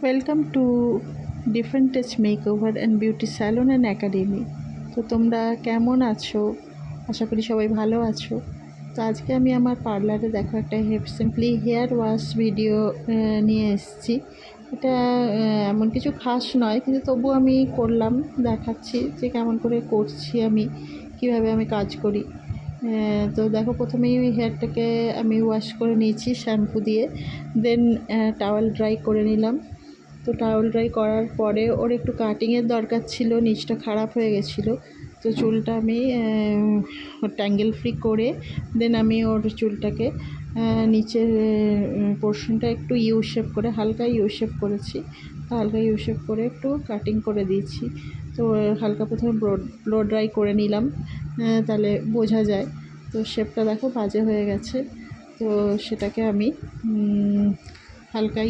Welcome to different touch makeover and beauty salon and academy. তো তোমরা কেমন আছো? আশা করি সবাই ভালো আছো। তো আজকে আমি আমার পার্লারে দেখো একটা সিম্পলি হেয়ার ওয়াশ ভিডিও নিয়ে এসেছি। এটা এমন কিছু খাস নয়, কিন্তু তবু আমি করলাম, দেখাচ্ছি যে কেমন করে করছি আমি, কিভাবে আমি কাজ করি। তো দেখো, প্রথমেই হেয়ারটাকে আমি ওয়াশ করে নিয়েছি শ্যাম্পু দিয়ে, দেন টাওয়েল ড্রাই করে নিলাম। তো টাওয়েল ড্রাই করার পরে ওর একটু কাটিংয়ের দরকার ছিল, নিচটা খারাপ হয়ে গেছিলো। তো চুলটা আমি ট্যাঙ্গেল ফ্রি করে দেন আমি ওর চুলটাকে নিচের পোর্শনটা একটু ইউ শেপ করে, হালকা ইউ শেপ করেছি। হালকা ইউ শেপ করে একটু কাটিং করে দিয়েছি। তো হালকা প্রথমে ব্লো ড্রাই করে নিলাম, তাহলে বোঝা যায়। তো শেপটা দেখো বাজে হয়ে গেছে, তো সেটাকে আমি হালকা